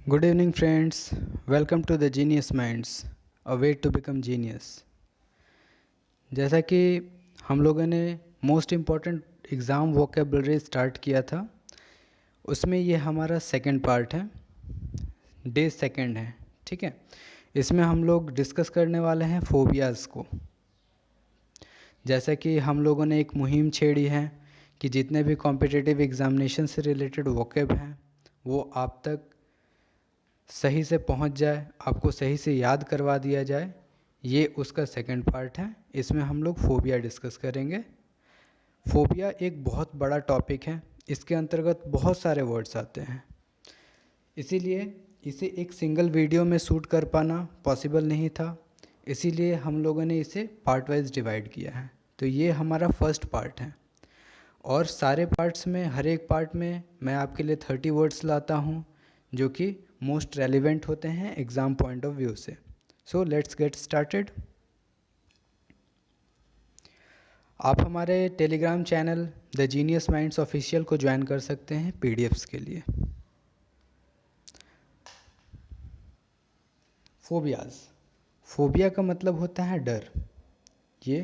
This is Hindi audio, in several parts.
Good evening, friends. Welcome to the Genius Minds, a way to become genius. जैसा कि हम लोगों ने most important exam vocabulary start किया था, उसमें ये हमारा सेकंड पार्ट है, डे सेकंड है, ठीक है। इसमें हम लोग डिस्कस करने वाले हैं फोबियाज़ को। जैसा कि हम लोगों ने एक मुहिम छेड़ी है कि जितने भी कॉम्पिटिटिव एग्ज़ामिनेशन से रिलेटेड वोकेब हैं वो आप तक सही से पहुंच जाए, आपको सही से याद करवा दिया जाए, ये उसका सेकंड पार्ट है। इसमें हम लोग फोबिया डिस्कस करेंगे। फोबिया एक बहुत बड़ा टॉपिक है, इसके अंतर्गत बहुत सारे वर्ड्स आते हैं, इसीलिए इसे एक सिंगल वीडियो में शूट कर पाना पॉसिबल नहीं था, इसीलिए हम लोगों ने इसे पार्ट वाइज डिवाइड किया है। तो ये हमारा फर्स्ट पार्ट है और सारे पार्ट्स में हर एक पार्ट में मैं आपके लिए 30 वर्ड्स लाता हूँ जो कि मोस्ट रेलिवेंट होते हैं एग्ज़ाम पॉइंट ऑफ व्यू से। So let's get started. आप हमारे Telegram channel the genius minds official को ज्वाइन कर सकते हैं पीडीएफ्स के लिए। फोबियाज़, फोबिया का मतलब होता है डर। ये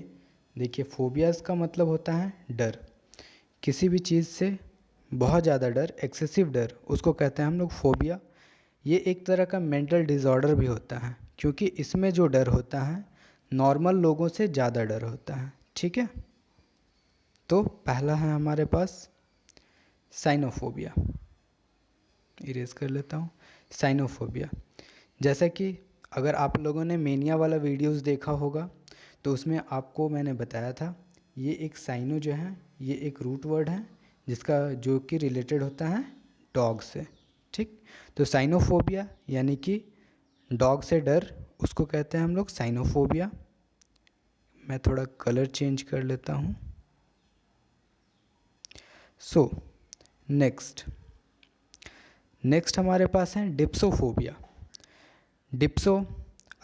देखिए, फोबियाज़ का मतलब होता है डर, किसी भी चीज़ से बहुत ज़्यादा डर, एक्सेसिव डर, उसको कहते हैं हम लोग फोबिया। ये एक तरह का मेंटल डिसऑर्डर भी होता है, क्योंकि इसमें जो डर होता है नॉर्मल लोगों से ज़्यादा डर होता है, ठीक है। तो पहला है हमारे पास साइनोफोबिया। इरेज कर लेता हूँ। साइनोफोबिया, जैसा कि अगर आप लोगों ने मेनिया वाला वीडियोस देखा होगा तो उसमें आपको मैंने बताया था, ये एक साइनो जो है ये एक रूट वर्ड है जिसका जो कि रिलेटेड होता है डॉग से, ठीक। तो साइनोफोबिया यानी कि डॉग से डर, उसको कहते हैं हम लोग साइनोफोबिया। मैं थोड़ा कलर चेंज कर लेता हूँ। सो नेक्स्ट हमारे पास है डिप्सोफोबिया। डिप्सो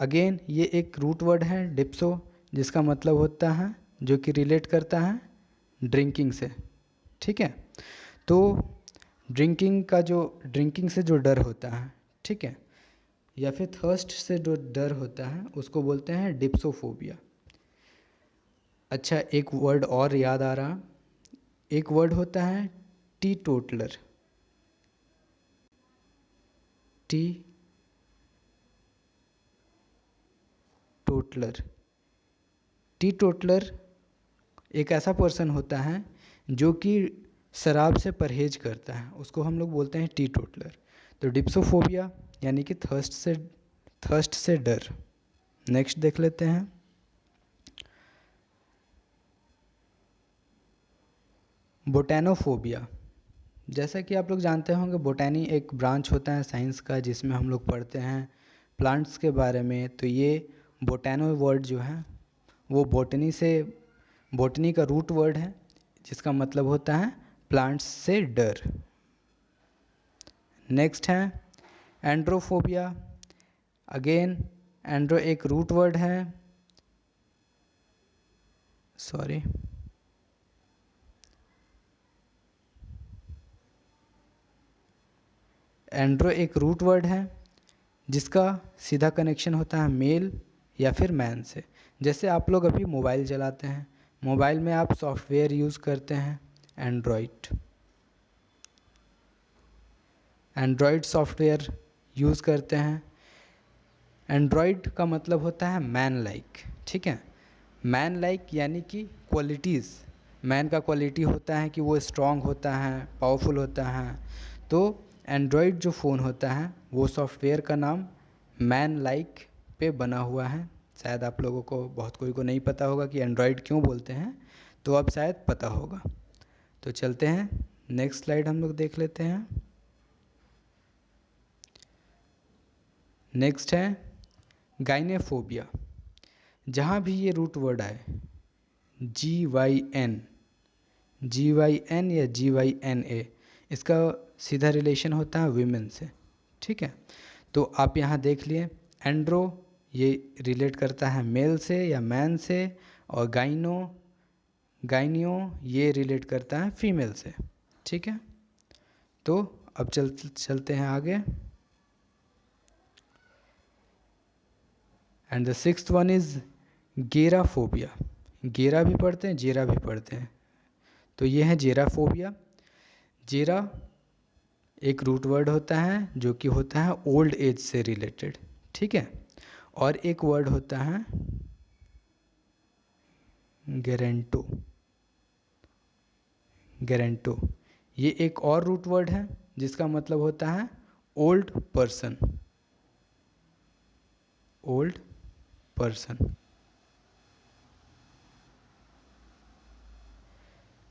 अगेन ये एक रूट वर्ड है डिप्सो, जिसका मतलब होता है जो कि रिलेट करता है ड्रिंकिंग से, ठीक है। तो ड्रिंकिंग से जो डर होता है, ठीक है, या फिर थर्स्ट से जो डर होता है उसको बोलते हैं डिप्सोफोबिया। अच्छा, एक वर्ड और याद आ रहा, एक वर्ड होता है T toddler. T toddler, T toddler एक ऐसा पर्सन होता है जो कि शराब से परहेज करता है, उसको हम लोग बोलते हैं टी टोटलर। तो डिप्सोफोबिया यानी कि थर्स्ट से डर। नेक्स्ट देख लेते हैं बोटैनोफोबिया। जैसा कि आप लोग जानते होंगे, बोटैनी एक ब्रांच होता है साइंस का जिसमें हम लोग पढ़ते हैं प्लांट्स के बारे में। तो ये बोटैनो वर्ड जो है वो बोटनी का रूट वर्ड है जिसका मतलब होता है प्लांट्स से डर। नेक्स्ट है एंड्रोफोबिया। अगेन एंड्रो एक रूट वर्ड है, सॉरी, एंड्रो एक रूट वर्ड है जिसका सीधा कनेक्शन होता है मेल या फिर मैन से। जैसे आप लोग अभी मोबाइल चलाते हैं, मोबाइल में आप सॉफ्टवेयर यूज़ करते हैं एंड्रॉयड सॉफ्टवेयर यूज़ करते हैं। एंड्रॉयड का मतलब होता है मैन लाइक, ठीक है। मैन लाइक यानी कि क्वालिटीज़, मैन का क्वालिटी होता है कि वो स्ट्रांग होता है, पावरफुल होता है। तो एंड्रॉयड जो फ़ोन होता है वो सॉफ्टवेयर का नाम मैन लाइक पे बना हुआ है। शायद आप लोगों को बहुत कोई को नहीं पता होगा कि एंड्रॉयड क्यों बोलते हैं, तो अब शायद पता होगा। तो चलते हैं नेक्स्ट स्लाइड हम लोग देख लेते हैं। नेक्स्ट है गाइनेफोबिया। जहाँ भी ये रूट वर्ड आए GYN या GYNA, इसका सीधा रिलेशन होता है वीमेन से, ठीक है। तो आप यहाँ देख लिए एंड्रो ये रिलेट करता है मेल से या मैन से, और गाइनियो ये रिलेट करता है फीमेल से, ठीक है। तो अब चलते हैं आगे। And the sixth one is gerophobia. गेरा भी पढ़ते हैं, जेरा भी पढ़ते हैं, तो ये है जेराफोबिया। जेरा एक रूट वर्ड होता है जो कि होता है ओल्ड एज से रिलेटेड, ठीक है। और एक वर्ड होता है गेरेंटो। गेरेंटो ये एक और रूट वर्ड है जिसका मतलब होता है ओल्ड पर्सन। Old person.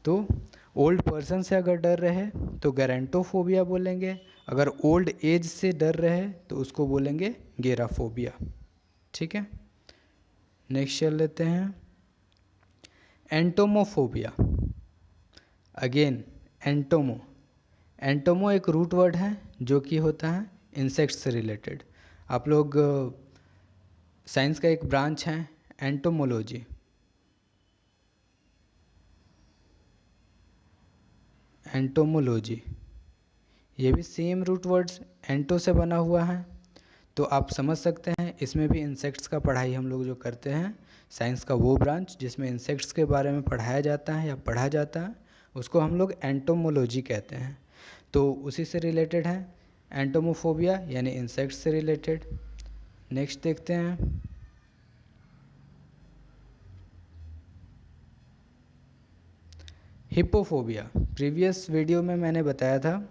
तो ओल्ड पर्सन से अगर डर रहे तो गेरेंटोफोबिया बोलेंगे, अगर ओल्ड एज से डर रहे तो उसको बोलेंगे गेराफोबिया, ठीक है। नेक्स्ट चल लेते हैं एंटोमोफोबिया। अगेन एंटोमो। एंटोमो एक रूट वर्ड है जो कि होता है इंसेक्ट से रिलेटेड। आप लोग साइंस का एक ब्रांच है एंटोमोलॉजी। एंटोमोलॉजी ये भी सेम रूट वर्ड्स एंटो से बना हुआ है, तो आप समझ सकते हैं इसमें भी इंसेक्ट्स का पढ़ाई हम लोग जो करते हैं, साइंस का वो ब्रांच जिसमें इंसेक्ट्स के बारे में पढ़ाया जाता है या पढ़ा जाता है, उसको हम लोग एंटोमोलॉजी कहते हैं। तो उसी से रिलेटेड है एंटोमोफोबिया, यानी इंसेक्ट्स से रिलेटेड। नेक्स्ट देखते हैं हिप्पोफोबिया। प्रीवियस वीडियो में मैंने बताया था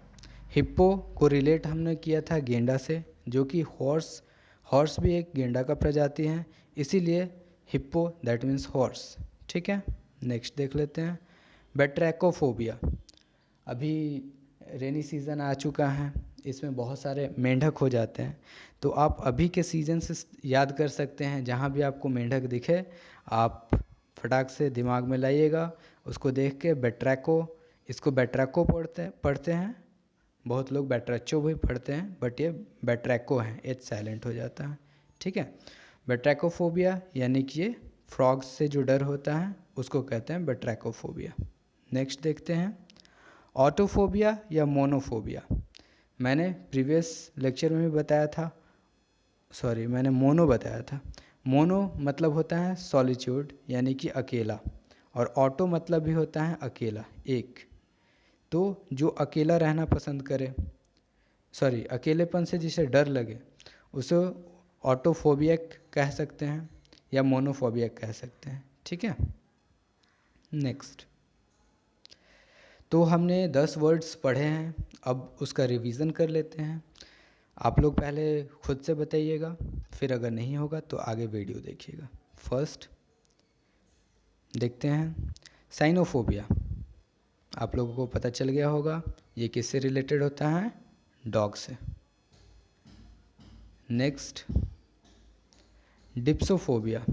हिप्पो को रिलेट हमने किया था गेंडा से, जो कि हॉर्स भी एक गेंडा का प्रजाति है, इसीलिए हिप्पो दैट मीन्स हॉर्स, ठीक है। नेक्स्ट देख लेते हैं बेट्रैकोफोबिया। अभी रेनी सीज़न आ चुका है, इसमें बहुत सारे मेंढक हो जाते हैं, तो आप अभी के सीज़न से याद कर सकते हैं। जहाँ भी आपको मेंढक दिखे आप फटाक से दिमाग में लाइएगा, उसको देख के बेट्रैको, इसको बेट्रैको पढ़ते हैं, बहुत लोग बेट्रैचो भी पढ़ते हैं, बट ये बेट्रैको है, एच साइलेंट हो जाता है, ठीक है। बेट्रैकोफोबिया यानी कि ये फ्रॉग्स से जो डर होता है उसको कहते हैं बेट्रैकोफोबिया। नेक्स्ट देखते हैं ऑटोफोबिया या मोनोफोबिया। मैंने प्रीवियस लेक्चर में भी बताया था, सॉरी मैंने मोनो बताया था। मोनो मतलब होता है सॉलिट्यूड यानी कि अकेला, और ऑटो मतलब भी होता है अकेला, एक। तो जो अकेला रहना पसंद करे, सॉरी अकेलेपन से जिसे डर लगे, उसे ऑटोफोबियक कह सकते हैं या मोनोफोबियक कह सकते हैं, ठीक है। नेक्स्ट, तो हमने 10 वर्ड्स पढ़े हैं, अब उसका रिवीजन कर लेते हैं। आप लोग पहले खुद से बताइएगा, फिर अगर नहीं होगा तो आगे वीडियो देखिएगा। फर्स्ट देखते हैं साइनोफोबिया। आप लोगों को पता चल गया होगा ये किससे रिलेटेड होता है, डॉग से। नेक्स्ट डिप्सोफोबिया।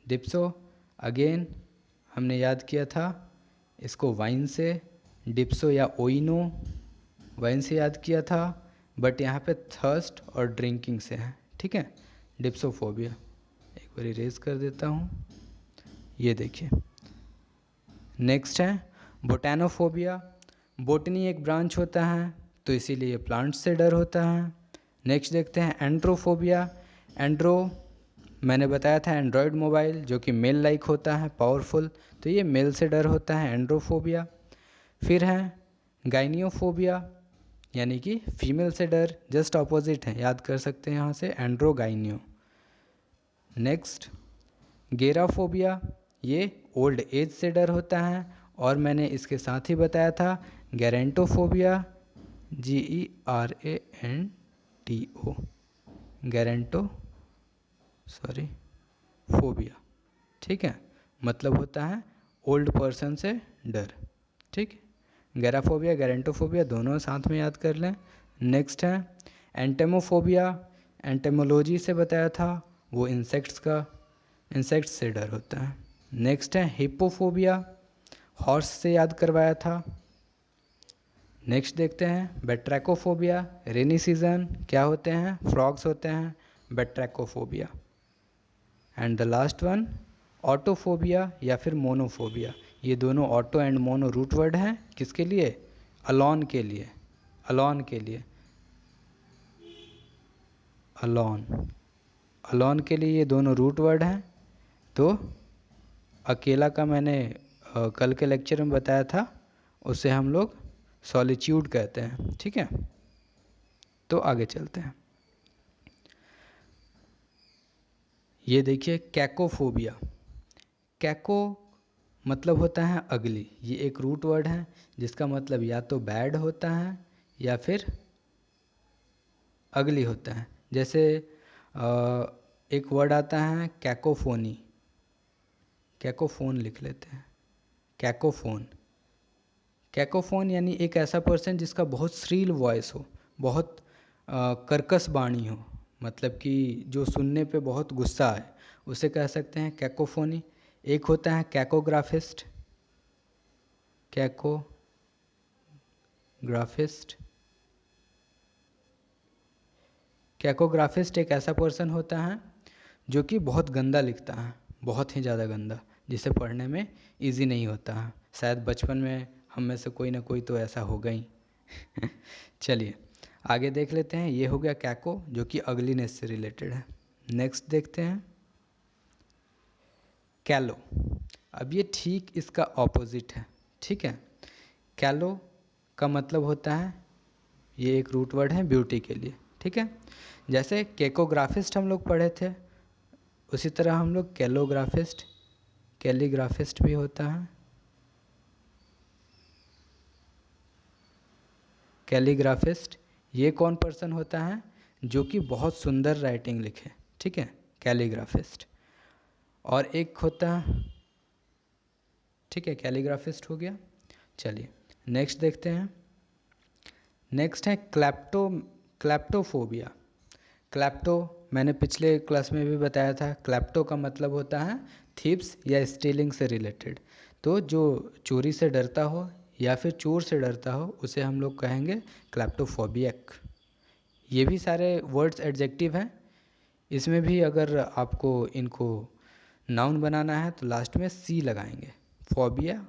डिप्सो अगेन हमने याद किया था इसको वाइन से, डिप्सो या ओइनो वाइन से याद किया था, बट यहाँ पे थर्स्ट और ड्रिंकिंग से है, ठीक है। डिप्सोफोबिया एक बार इरेज कर देता हूँ, ये देखिए। नेक्स्ट है बोटानोफोबिया। बोटनी एक ब्रांच होता है, तो इसीलिए प्लांट्स से डर होता है। नेक्स्ट देखते हैं एंड्रोफोबिया। एंड्रो मैंने बताया था एंड्रॉयड मोबाइल जो कि मेल लाइक होता है, पावरफुल, तो ये मेल से डर होता है, एंड्रोफोबिया। फिर है गाइनियोफोबिया यानी कि फीमेल से डर, जस्ट ऑपोजिट है, याद कर सकते हैं यहाँ से एंड्रोगाइनियो। नेक्स्ट गेराफोबिया, ये ओल्ड एज से डर होता है, और मैंने इसके साथ ही बताया था गेरेंटोफोबिया, GERANTO, गेरेंटो फोबिया, ठीक है, मतलब होता है ओल्ड पर्सन से डर, ठीक। गेराफोबिया गेरेंटोफोबिया दोनों साथ में याद कर लें। नेक्स्ट है एंटेमोफोबिया। एंटेमोलॉजी से बताया था, वो इंसेक्ट्स से डर होता है। नेक्स्ट है हिप्पोफोबिया, हॉर्स से याद करवाया था। नेक्स्ट देखते हैं बेट्रैकोफोबिया, रेनी सीजन क्या होते हैं, फ्रॉग्स होते हैं, batrachophobia. And the last one autophobia या फिर मोनोफोबिया। ये दोनों auto and mono root word हैं, किसके लिए, अलॉन के लिए, अलॉन के लिए, अलॉन, अलोन के लिए ये दोनों रूट वर्ड हैं। तो अकेला का मैंने कल के लेक्चर में बताया था, उसे हम लोग सॉलिट्यूड कहते हैं। ठीक है, तो आगे चलते हैं। ये देखिए कैकोफोबिया। कैको मतलब होता है अगली। ये एक रूट वर्ड है जिसका मतलब या तो बैड होता है या फिर अगली होता है। जैसे एक वर्ड आता है कैकोफोनी, कैकोफोन लिख लेते हैं, कैकोफोन। कैकोफोन यानी एक ऐसा पर्सन जिसका बहुत श्रील वॉइस हो, बहुत कर्कश वाणी हो, मतलब कि जो सुनने पे बहुत गुस्सा आए, उसे कह सकते हैं कैकोफोनी। एक होता है कैकोग्राफिस्ट, कैकोग्राफिस्ट। कैकोग्राफिस्ट एक ऐसा पर्सन होता है जो कि बहुत गंदा लिखता है, बहुत ही ज़्यादा गंदा, जिसे पढ़ने में इजी नहीं होता है। शायद बचपन में हम में से कोई ना कोई तो ऐसा होगा ही। चलिए आगे देख लेते हैं। ये हो गया कैको, जो कि अगलीनेस से रिलेटेड है। नेक्स्ट देखते हैं कैलो। अब ये ठीक इसका ऑपोजिट है। ठीक है, कैलो का मतलब होता है, ये एक रूट वर्ड है ब्यूटी के लिए। ठीक है, जैसे कैकोग्राफिस्ट हम लोग पढ़े थे, उसी तरह हम लोग कैलोग्राफिस्ट, कैलीग्राफिस्ट भी होता है। कैलीग्राफिस्ट ये कौन पर्सन होता है जो कि बहुत सुंदर राइटिंग लिखे। ठीक है, कैलीग्राफिस्ट। और एक होता है, ठीक है, कैलीग्राफिस्ट हो गया। चलिए नेक्स्ट देखते हैं। नेक्स्ट है क्लैप्टोफोबिया। क्लैप्टो मैंने पिछले क्लास में भी बताया था। क्लैप्टो का मतलब होता है थीप्स या स्टीलिंग से रिलेटेड। तो जो चोरी से डरता हो या फिर चोर से डरता हो, उसे हम लोग कहेंगे क्लैप्टोफोबियक। ये भी सारे वर्ड्स एडजेक्टिव हैं। इसमें भी अगर आपको इनको नाउन बनाना है तो लास्ट में सी लगाएंगे। फोबिया,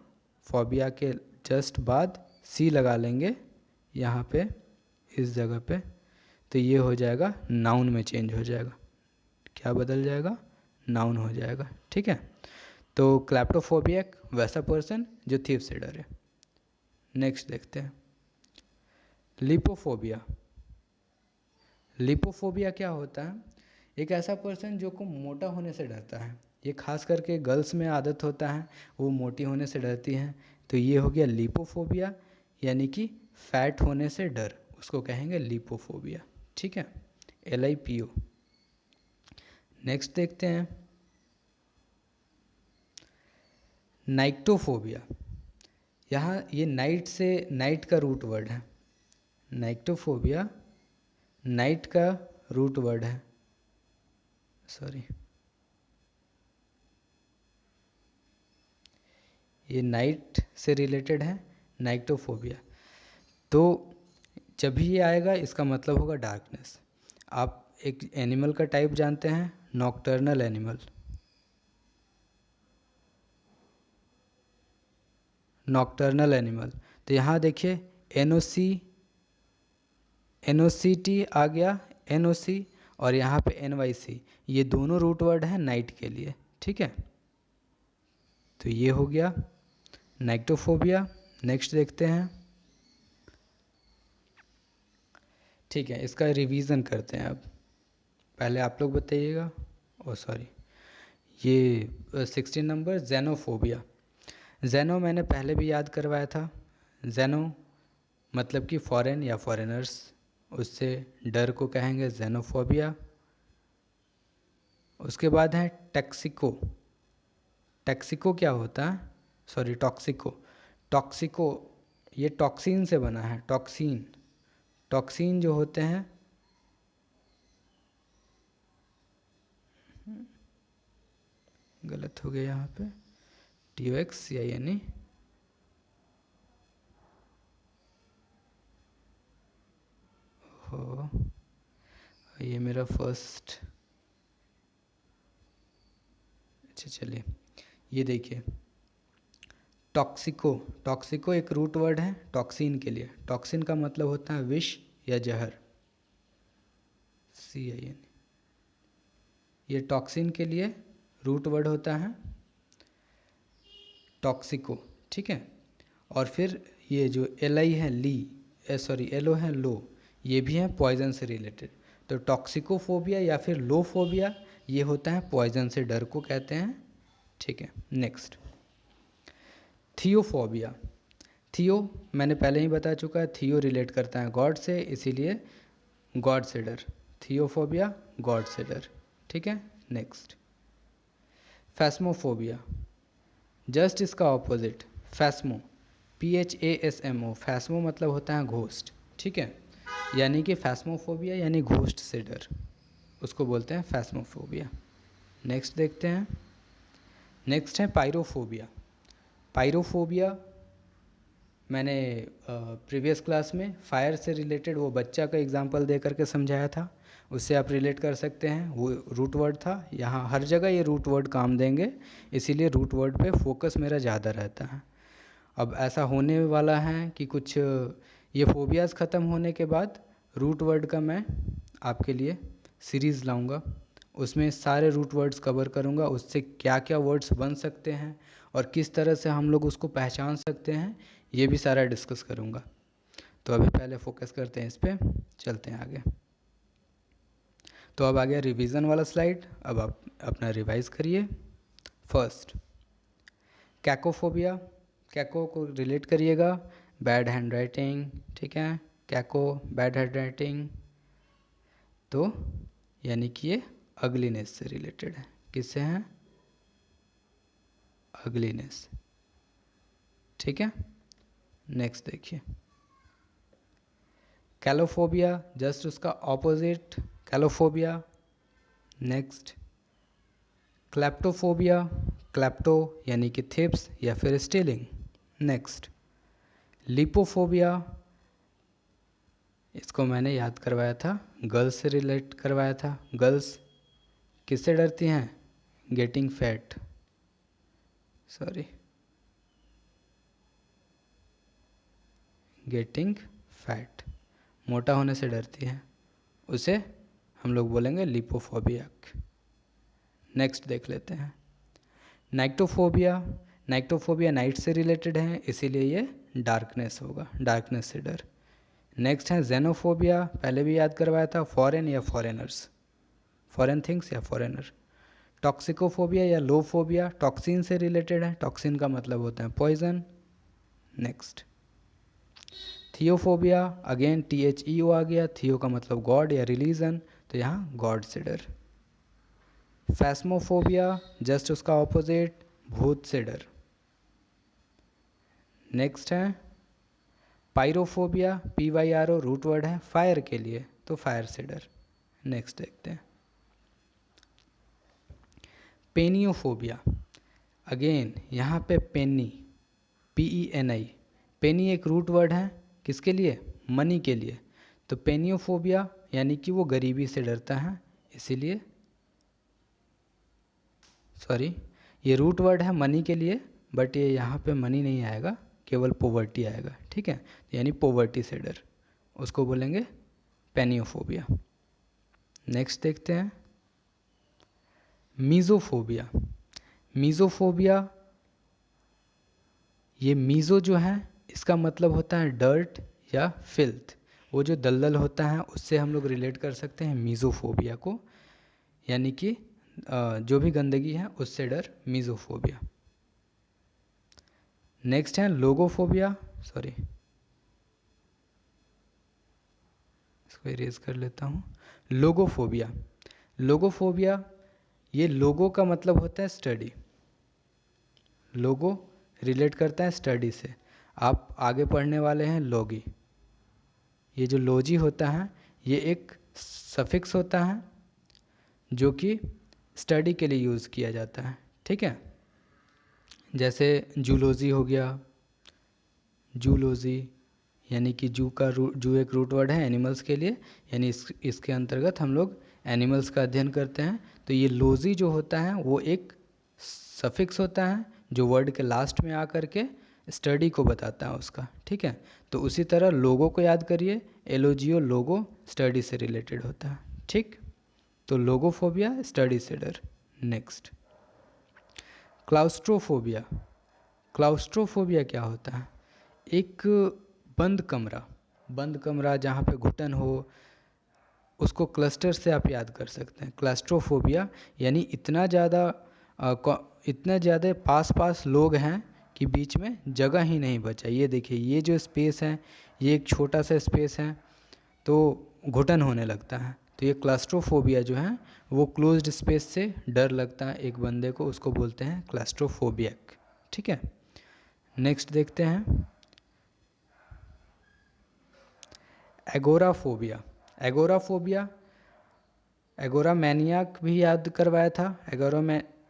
फोबिया के जस्ट बाद सी लगा लेंगे यहाँ पे, इस जगह पे, तो ये हो जाएगा नाउन में चेंज हो जाएगा। क्या बदल जाएगा? नाउन हो जाएगा। ठीक है, तो क्लैप्टोफोबियक वैसा पर्सन जो थीफ से डरे। नेक्स्ट देखते हैं लिपोफोबिया। लिपोफोबिया क्या होता है? एक ऐसा पर्सन जो को मोटा होने से डरता है। ये खास करके गर्ल्स में आदत होता है, वो मोटी होने से डरती हैं। तो ये हो गया लिपोफोबिया, यानी कि फैट होने से डर, उसको कहेंगे लिपोफोबिया। ठीक है, LIPO। नेक्स्ट देखते हैं नाइक्टोफोबिया। यहाँ ये नाइट से, नाइट का रूट वर्ड है। नाइक्टोफोबिया नाइट का रूट वर्ड है, सॉरी, ये नाइट से रिलेटेड है, नाइक्टोफोबिया। तो जब भी ये आएगा इसका मतलब होगा डार्कनेस। आप एक एनिमल का टाइप जानते हैं, नॉकटर्नल एनिमल। नॉकटर्नल एनिमल, तो यहाँ देखिए NOCT आ गया, NOC, और यहाँ पे NYC, ये दोनों रूट वर्ड हैं नाइट के लिए। ठीक है, तो ये हो गया नाइक्टोफोबिया। नेक्स्ट देखते हैं। ठीक है, इसका रिवीजन करते हैं अब। पहले आप लोग बताइएगा। ओ सॉरी, ये 16 नंबर जेनोफोबिया। जेनो मैंने पहले भी याद करवाया था। जेनो मतलब कि फॉरेन या फॉरेनर्स, उससे डर को कहेंगे जेनोफोबिया। उसके बाद है टैक्सिको। टैक्सिको क्या होता है? सॉरी, टॉक्सिको। टॉक्सिको ये टॉक्सिन से बना है, टॉक्सिन। टॉक्सिन जो होते हैं, गलत हो गया यहाँ पे, TOXCINE, हो, ये मेरा फर्स्ट, अच्छा चलिए, ये देखिए टॉक्सिको। टॉक्सिको एक रूट वर्ड है टॉक्सिन के लिए। टॉक्सिन का मतलब होता है विष या जहर, CIN। ये टॉक्सिन के लिए रूट वर्ड होता है टॉक्सिको, ठीक है। और फिर ये जो एल है एलो है लो, ये भी है पॉइजन से रिलेटेड। तो टॉक्सिकोफोबिया या फिर लोफोबिया ये होता है पॉइजन से डर को कहते हैं, ठीक है। नेक्स्ट थियोफोबिया। थियो मैंने पहले ही बता चुका है, थियो रिलेट करता है गॉड से, इसीलिए गॉड से डर। थियोफोबिया गॉड से डर, ठीक है। नेक्स्ट फैस्मोफोबिया, जस्ट इसका ऑपोजिट फैस्मो, PHASMO, फैस्मो मतलब होता है घोस्ट, ठीक है। यानी कि फैस्मोफोबिया यानी घोस्ट से डर, उसको बोलते हैं फैस्मोफोबिया। नेक्स्ट देखते हैं, नेक्स्ट है पायरोफोबिया। पायरोफोबिया मैंने प्रीवियस क्लास में फायर से रिलेटेड वो बच्चा का एग्जांपल दे करके समझाया था, उससे आप रिलेट कर सकते हैं। वो रूट वर्ड था, यहाँ हर जगह ये रूट वर्ड काम देंगे, इसीलिए रूट वर्ड पे फोकस मेरा ज़्यादा रहता है। अब ऐसा होने वाला है कि कुछ ये फोबियाज़ ख़त्म होने के बाद रूट वर्ड का मैं आपके लिए सीरीज़ लाऊंगा, उसमें सारे रूट वर्ड्स कवर करूंगा, उससे क्या क्या वर्ड्स बन सकते हैं और किस तरह से हम लोग उसको पहचान सकते हैं, ये भी सारा डिस्कस करूंगा। तो अभी पहले फोकस करते हैं इस पर, चलते हैं आगे। तो अब आ गया रिवीजन वाला स्लाइड, अब आप अपना रिवाइज करिए। फर्स्ट कैकोफोबिया, कैको को रिलेट करिएगा बैड हैंड राइटिंग, ठीक है। कैको बैड हैंड राइटिंग, तो यानी कि ये अगलीनेस से रिलेटेड है। किससे हैं? अगलीनेस, ठीक है। नेक्स्ट देखिए कैलोफोबिया, जस्ट उसका ऑपोजिट कैलोफोबिया। नेक्स्ट क्लैप्टोफोबिया, क्लैप्टो यानी कि थिप्स या फिर स्टीलिंग। नेक्स्ट लिपोफोबिया, इसको मैंने याद करवाया था, गर्ल्स से रिलेट करवाया था। गर्ल्स किससे डरती हैं? Getting fat, sorry getting fat, मोटा होने से डरती है, उसे हम लोग बोलेंगे लिपोफोबिया। नेक्स्ट देख लेते हैं नाइक्टोफोबिया। नाइक्टोफोबिया नाइट से रिलेटेड है, इसीलिए ये डार्कनेस होगा, डार्कनेस से डर। नेक्स्ट है जेनोफोबिया, पहले भी याद करवाया था, फॉरेन या फॉरेनर्स, फॉरेन थिंग्स या फॉरेनर। टॉक्सिकोफोबिया या लोफोबिया, टॉक्सिन से रिलेटेड है, टॉक्सिन का मतलब होता है पॉइजन। नेक्स्ट थियोफोबिया, अगेन THEO आ गया, थियो का मतलब गॉड या रिलीजन, तो यहाँ गॉड से डर। फैस्मोफोबिया, जस्ट उसका ऑपोजिट भूत से डर। नेक्स्ट है पायरोफोबिया, PYRO रूट वर्ड है फायर के लिए, तो फायर से डर। नेक्स्ट देखते हैं पेनियोफोबिया, अगेन यहाँ पे पेनी, PENI, पेनी एक रूट वर्ड है किसके लिए? मनी के लिए, तो पेनियोफोबिया यानी कि वो गरीबी से डरता है, इसीलिए सॉरी ये रूट वर्ड है मनी के लिए, बट ये यहाँ पे मनी नहीं आएगा, केवल पोवर्टी आएगा, ठीक है। यानी पोवर्टी से डर, उसको बोलेंगे पेनियोफोबिया। नेक्स्ट देखते हैं मीज़ोफोबिया। मीज़ोफोबिया, ये मीज़ो जो है इसका मतलब होता है डर्ट या फिल्थ, वो जो दलदल होता है उससे हम लोग रिलेट कर सकते हैं मीज़ोफोबिया को, यानी कि जो भी गंदगी है उससे डर, मीज़ोफोबिया। नेक्स्ट है लोगोफोबिया, सॉरी इसको इरेज कर लेता हूँ। लोगोफोबिया, लोगोफोबिया ये लोगो का मतलब होता है स्टडी, लोगो रिलेट करता है स्टडी से। आप आगे पढ़ने वाले हैं लॉगी, ये जो लॉजी होता है ये एक सफिक्स होता है जो कि स्टडी के लिए यूज़ किया जाता है, ठीक है। जैसे जूलॉजी हो गया, जूलॉजी यानी कि जू एक रूट वर्ड है एनिमल्स के लिए, यानी इसके अंतर्गत हम लोग एनिमल्स का अध्ययन करते हैं। तो ये लॉजी जो होता है वो एक सफिक्स होता है जो वर्ड के लास्ट में आकर के स्टडी को बताता है उसका, ठीक है। तो उसी तरह लोगो को याद करिए, LOGO लोगो स्टडी से रिलेटेड होता है, ठीक। तो लोगोफोबिया स्टडी से डर। नेक्स्ट, क्लाउस्ट्रोफोबिया। क्लाउस्ट्रोफोबिया क्या होता है? एक बंद कमरा जहाँ पे घुटन हो, उसको क्लस्टर से आप याद कर सकते हैं। क्लास्ट्रोफोबिया यानी इतना ज़्यादा पास पास लोग हैं कि बीच में जगह ही नहीं बचा। ये देखिए, ये जो स्पेस है, ये एक छोटा सा स्पेस है, तो घुटन होने लगता है। तो ये क्लास्ट्रोफोबिया जो है वो क्लोज्ड स्पेस से डर लगता है एक बंदे को, उसको बोलते हैं क्लास्ट्रोफोबियक। ठीक है, नेक्स्ट देखते हैं एगोराफोबिया। एगोराफोबिया, एगोरामैनियाक भी याद करवाया था,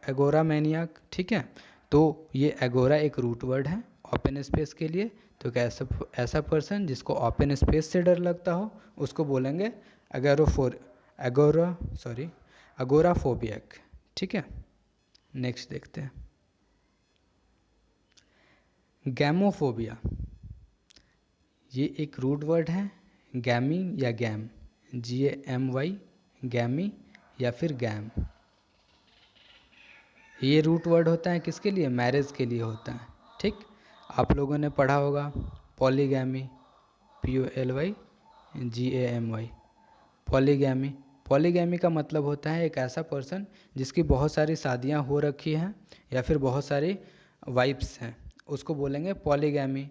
एगोरामैनियाक। ठीक है, तो ये एगोरा एक रूट वर्ड है ओपन स्पेस के लिए। तो क्या ऐसा पर्सन जिसको ओपन स्पेस से डर लगता हो उसको बोलेंगे एगोराफोबियक। ठीक है, नेक्स्ट देखते हैं गैमोफोबिया। ये एक रूट वर्ड है, गैमी या गैम, GAMY, गैमी या फिर गैम। ये रूट वर्ड होता है किसके लिए? मैरिज के लिए होता है। ठीक, आप लोगों ने पढ़ा होगा पॉलीगैमी, POLYGAMY, पॉलीगैमी। पॉलीगैमी का मतलब होता है एक ऐसा पर्सन जिसकी बहुत सारी शादियां हो रखी हैं या फिर बहुत सारी वाइफ्स हैं, उसको बोलेंगे पॉलीगैमी।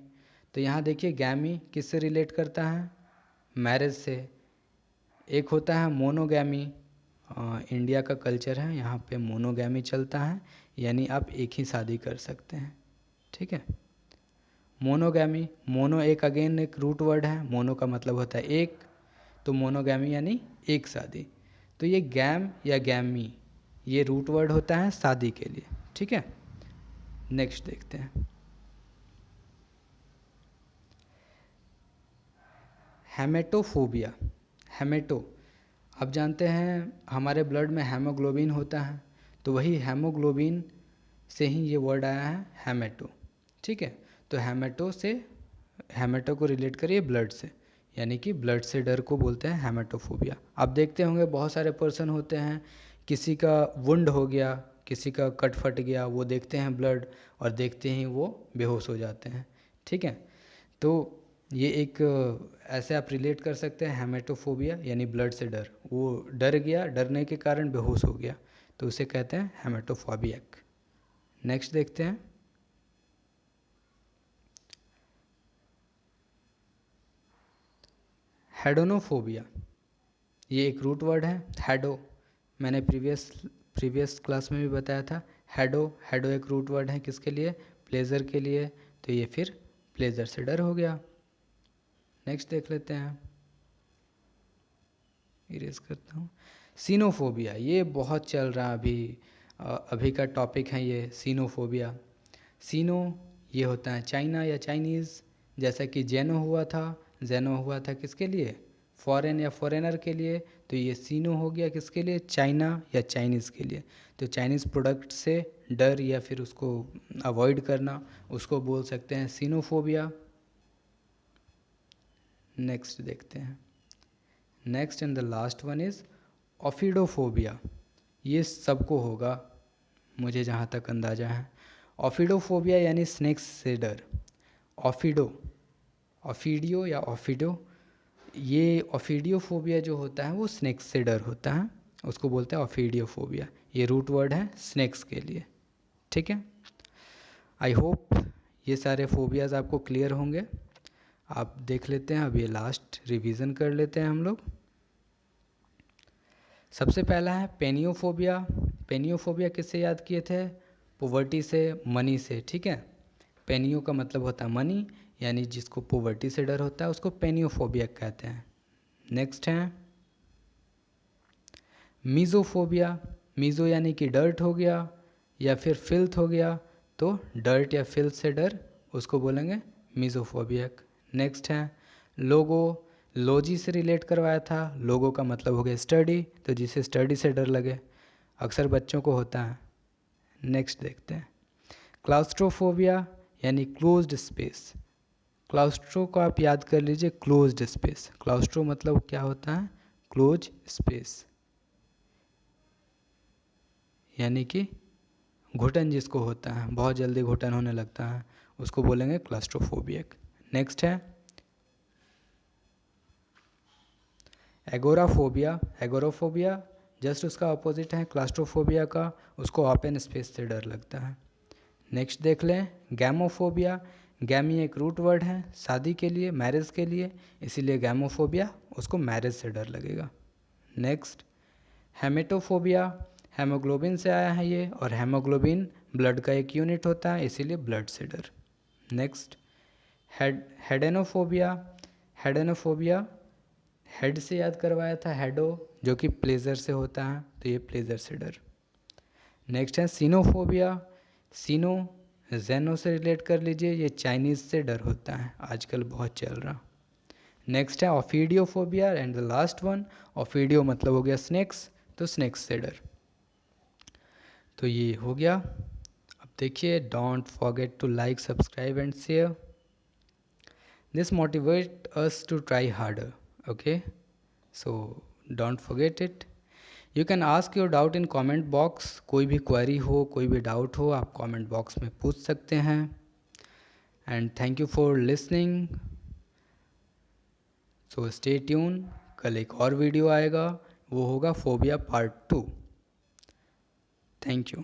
तो यहाँ देखिए गैमी किससे रिलेट करता है? मैरिज से। एक होता है मोनोगैमी, इंडिया का कल्चर है, यहाँ पे मोनोगैमी चलता है, यानी आप एक ही शादी कर सकते हैं। ठीक है, मोनोगैमी, मोनो एक अगेन एक रूट वर्ड है, मोनो का मतलब होता है एक, तो मोनोगैमी यानी एक शादी। तो ये गैम या गैमी ये रूट वर्ड होता है शादी के लिए। ठीक है, नेक्स्ट देखते हैं हेमेटोफोबिया। हेमेटो, आप जानते हैं हमारे ब्लड में हेमोग्लोबिन होता है, तो वही हेमोग्लोबिन से ही ये वर्ड आया है हेमेटो। ठीक है, तो हेमेटो को रिलेट करिए ब्लड से, यानी कि ब्लड से डर को बोलते हैं हेमेटोफोबिया। आप देखते होंगे बहुत सारे पर्सन होते हैं, किसी का वुंड हो गया, किसी का कट फट गया, वो देखते हैं ब्लड और देखते ही वो बेहोश हो जाते हैं। ठीक है, तो ये एक ऐसे आप रिलेट कर सकते हैं हेमेटोफोबिया यानी ब्लड से डर, वो डर गया, डरने के कारण बेहोश हो गया, तो उसे कहते हैं हेमेटोफोबियक। नेक्स्ट देखते हैं हेडोनोफोबिया। ये एक रूट वर्ड है हेडो, मैंने प्रीवियस क्लास में भी बताया था। हेडो एक रूट वर्ड है किसके लिए? प्लेजर के लिए, तो ये फिर प्लेजर से डर हो गया। नेक्स्ट देख लेते हैं, इरेज करता हूँ, सीनोफोबिया। ये बहुत चल रहा अभी का टॉपिक है ये सीनोफोबिया। सीनो ये होता है चाइना या चाइनीज़, जैसा कि जेनो हुआ था किसके लिए? फॉरेन या फॉरेनर के लिए। तो ये सीनो हो गया किसके लिए? चाइना या चाइनीज़ के लिए। तो चाइनीज़ प्रोडक्ट से डर या फिर उसको अवॉइड करना, उसको बोल सकते हैं सीनोफोबिया। नेक्स्ट देखते हैं, next and the last one is ophidiophobia. ये सबको होगा मुझे जहाँ तक अंदाज़ा है। ऑफिडोफोबिया यानी स्नेक्स से डर। ऑफिडियो या ऑफिडो, ये ऑफिडियोफोबिया जो होता है वो स्नेक्स से डर होता है, उसको बोलते हैं ऑफिडियोफोबिया। ये रूट वर्ड है स्नेक्स के लिए। ठीक है, आई होप ये सारे फोबियाज़ आपको क्लियर होंगे। आप देख लेते हैं, अब ये लास्ट रिवीजन कर लेते हैं हम लोग। सबसे पहला है पेनियोफोबिया। पेनियोफोबिया किससे याद किए थे? पोवर्टी से, मनी से। ठीक है, पेनियो का मतलब होता है मनी, यानी जिसको पोवर्टी से डर होता है उसको पेनियोफोबिया कहते हैं। नेक्स्ट है मीज़ोफोबिया। मीज़ो यानी कि डर्ट हो गया या फिर फिल्थ हो गया, तो डर्ट या फिल्थ से डर, उसको बोलेंगे मीज़ोफोबियक। नेक्स्ट है लोगो। लॉजी से रिलेट करवाया था, लोगो का मतलब हो गया स्टडी, तो जिसे स्टडी से डर लगे, अक्सर बच्चों को होता है। नेक्स्ट देखते हैं क्लाउस्ट्रोफोबिया यानी क्लोज्ड स्पेस। क्लाउस्ट्रो को आप याद कर लीजिए, क्लोज्ड स्पेस। क्लाउस्ट्रो मतलब क्या होता है? Close space. यानी कि घुटन जिसको होता है, बहुत जल्दी घुटन होने लगता है, उसको बोलेंगे क्लास्ट्रोफोबिक। नेक्स्ट है एगोराफोबिया। एगोराफोबिया जस्ट उसका अपोजिट है क्लास्ट्रोफोबिया का, उसको ओपन स्पेस से डर लगता है। नेक्स्ट देख लें गैमोफोबिया। गैमी एक रूट वर्ड है शादी के लिए, मैरिज के लिए, इसीलिए गैमोफोबिया, उसको मैरिज से डर लगेगा। नेक्स्ट हेमेटोफोबिया। हेमोग्लोबिन से आया है ये, और हेमोग्लोबिन ब्लड का एक यूनिट होता है, इसीलिए ब्लड से डर। नेक्स्ट हेडेनोफोबिया। हेडेनोफोबिया हेड से याद करवाया था, हेडो जो कि प्लेजर से होता है, तो ये प्लेजर से डर। नेक्स्ट है सीनोफोबिया। सीनो जेनो से रिलेट कर लीजिए, ये चाइनीज़ से डर होता है, आजकल बहुत चल रहा। नेक्स्ट है ऑफीडियोफोबिया एंड द लास्ट वन ऑफीडियो मतलब हो गया स्नेक्स, तो स्नेक्स से डर। तो ये हो गया। अब देखिए don't forget to like subscribe and share, this motivate us to try harder, okay, so don't forget it. You can ask your doubt in comment box, कोई भी क्वेरी हो, कोई भी डाउट हो, आप कमेंट बॉक्स में पूछ सकते हैं। And thank you for listening, so stay tune. कल एक और वीडियो आएगा, वो होगा फोबिया पार्ट 2। Thank you.